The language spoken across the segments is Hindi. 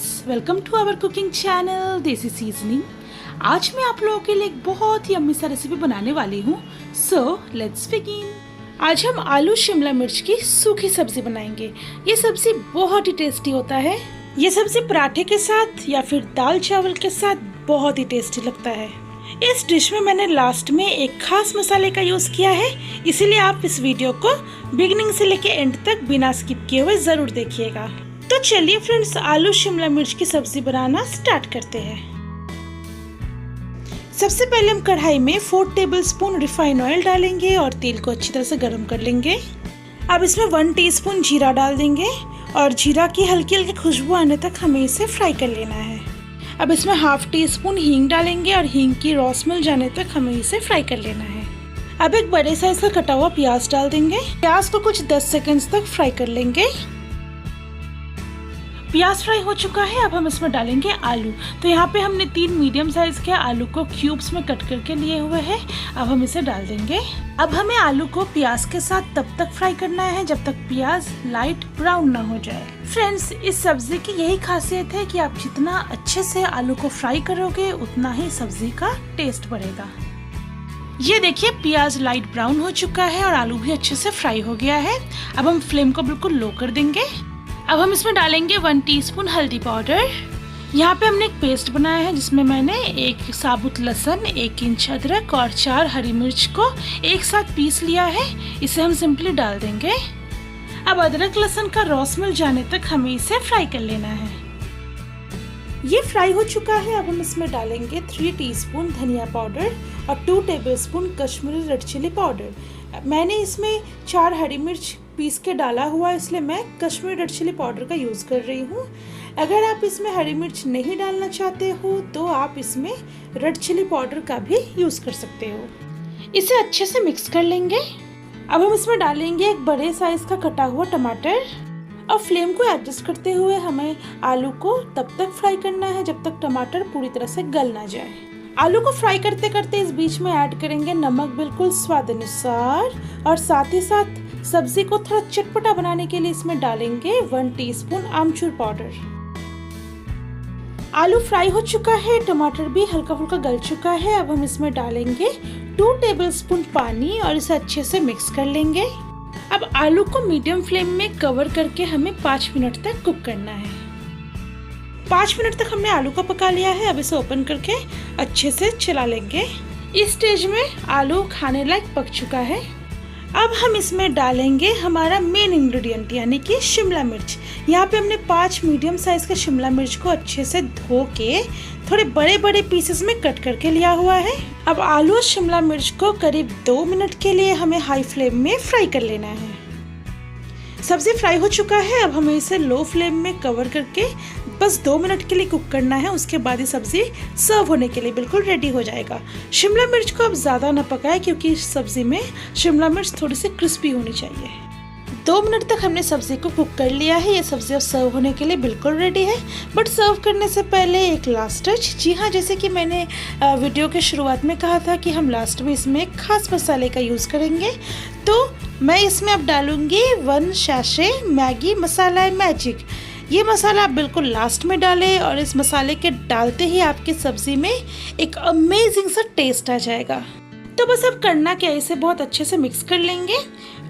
Friends, welcome to our cooking channel desi seasoning. आज मैं आप लोगों के लिए एक बहुत ही यम्मी सा रेसिपी बनाने वाली हूँ। So let's begin. आज हम आलू शिमला मिर्च की सूखी सब्जी बनाएंगे। ये सब्जी बहुत ही टेस्टी होता है। ये सब्जी पराठे के साथ या फिर दाल चावल के साथ बहुत ही टेस्टी लगता है। इस डिश में मैंने लास्ट में एक खास मसाले का यूज किया है, इसीलिए आप इस वीडियो को बिगिनिंग से लेके एंड तक बिना स्किप किए हुए जरूर देखिएगा। तो चलिए फ्रेंड्स, आलू शिमला मिर्च की सब्जी बनाना स्टार्ट करते हैं। सबसे पहले हम कढ़ाई में 4 टेबलस्पून रिफाइंड ऑयल डालेंगे और तेल को अच्छी तरह से गर्म कर लेंगे। अब इसमें 1 टीस्पून जीरा डाल देंगे और जीरा की हल्की हल्की खुशबू आने तक हमें इसे फ्राई कर लेना है। अब इसमें 1/2 टीस्पून हींग डालेंगे और हींग की रॉ स्मेल जाने तक हमें इसे फ्राई कर लेना है। अब एक बड़े साइज का कटा हुआ प्याज डाल देंगे। प्याज को कुछ 10 सेकंड्स तक फ्राई कर लेंगे। प्याज फ्राई हो चुका है। अब हम इसमें डालेंगे आलू। तो यहाँ पे हमने 3 मीडियम साइज के आलू को क्यूब्स में कट करके लिए हुए हैं। अब हम इसे डाल देंगे। अब हमें आलू को प्याज के साथ तब तक फ्राई करना है जब तक प्याज लाइट ब्राउन ना हो जाए। फ्रेंड्स, इस सब्जी की यही खासियत है कि आप जितना अच्छे से आलू को फ्राई करोगे उतना ही सब्जी का टेस्ट बढ़ेगा। ये देखिए, प्याज लाइट ब्राउन हो चुका है और आलू भी अच्छे से फ्राई हो गया है। अब हम फ्लेम को बिल्कुल लो कर देंगे। अब हम इसमें डालेंगे 1 टीस्पून हल्दी पाउडर। यहाँ पे हमने एक पेस्ट बनाया है जिसमें मैंने 1 साबुत लहसुन, 1 इंच अदरक और 4 हरी मिर्च को एक साथ पीस लिया है। इसे हम सिंपली डाल देंगे। अब अदरक लहसुन का रॉ स्मेल जाने तक हमें इसे फ्राई कर लेना है। ये फ्राई हो चुका है। अब हम इसमें डालेंगे 3 टीस्पून धनिया पाउडर और 2 tablespoon Kashmiri red chili powder. मैंने इसमें 4 हरी मिर्च पीस के डाला हुआ, इसलिए मैं कश्मीरी रेड चिली पाउडर का यूज़ कर रही हूँ। अगर आप इसमें हरी मिर्च नहीं डालना चाहते हो तो आप इसमें रेड चिली पाउडर का भी यूज़ कर सकते हो। इसे अच्छे से मिक्स कर लेंगे। अब हम इसमें डालेंगे एक बड़े साइज का कटा हुआ टमाटर और फ्लेम को एडजस्ट करते हुए हमें आलू को तब तक फ्राई करना है जब तक टमाटर पूरी तरह से गल ना जाए। आलू को फ्राई करते करते इस बीच में ऐड करेंगे नमक बिल्कुल स्वाद अनुसार और साथ ही साथ सब्जी को थोड़ा चटपटा बनाने के लिए इसमें डालेंगे 1 टीस्पून आमचूर पाउडर। आलू फ्राई हो चुका है, टमाटर भी हल्का फुल्का गल चुका है। अब हम इसमें डालेंगे 2 टेबलस्पून पानी और इसे अच्छे से मिक्स कर लेंगे। अब आलू को मीडियम फ्लेम में कवर करके हमें 5 मिनट तक कुक करना है। 5 मिनट तक हमने आलू को पका लिया है। अब इसे ओपन करके अच्छे से चला लेंगे। इस स्टेज में आलू खाने लायक पक चुका है। अब हम इसमें डालेंगे हमारा मेन इंग्रेडिएंट यानी कि शिमला मिर्च। यहाँ पे हमने 5 मीडियम साइज के शिमला मिर्च को अच्छे से धो के थोड़े बड़े बड़े पीसेस में कट करके लिया हुआ है। अब आलू और शिमला मिर्च को करीब 2 मिनट के लिए हमें हाई फ्लेम में फ्राई कर लेना है। सब्जी फ्राई हो चुका है। अब हमें इसे लो फ्लेम में कवर करके बस 2 मिनट के लिए कुक करना है। उसके बाद ये सब्जी सर्व होने के लिए बिल्कुल रेडी हो जाएगा। शिमला मिर्च को अब ज़्यादा ना पकाएं क्योंकि इस सब्जी में शिमला मिर्च थोड़ी सी क्रिस्पी होनी चाहिए। 2 मिनट तक हमने सब्जी को कुक कर लिया है। ये सब्जी अब सर्व होने के लिए बिल्कुल रेडी है। बट सर्व करने से पहले एक लास्ट टच। जी हाँ, जैसे कि मैंने वीडियो के शुरुआत में कहा था कि हम लास्ट में इसमें एक खास मसाले का यूज़ करेंगे, तो मैं इसमें अब डालूंगी 1 सैशे मैगी मसाला मैजिक। ये मसाला आप बिल्कुल लास्ट में डालें और इस मसाले के डालते ही आपकी सब्जी में एक अमेजिंग सा टेस्ट आ जाएगा। तो बस अब करना क्या, इसे बहुत अच्छे से मिक्स कर लेंगे।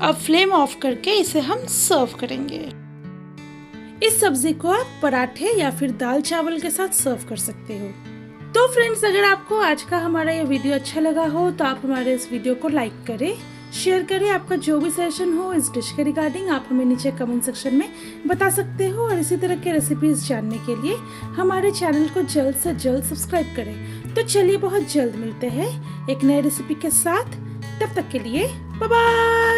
अब फ्लेम ऑफ करके इसे हम सर्व करेंगे। इस सब्जी को आप पराठे या फिर दाल चावल के साथ सर्व कर सकते हो। तो फ्रेंड्स, अगर आपको आज का हमारा ये वीडियो अच्छा लगा हो तो आप हमारे इस वीडियो को लाइक करें, शेयर करें। आपका जो भी सजेशन हो इस डिश के रिगार्डिंग आप हमें नीचे कमेंट सेक्शन में बता सकते हो। और इसी तरह के रेसिपीज जानने के लिए हमारे चैनल को जल्द से जल्द सब्सक्राइब करें। तो चलिए, बहुत जल्द मिलते हैं एक नई रेसिपी के साथ। तब तक के लिए बाय बाय।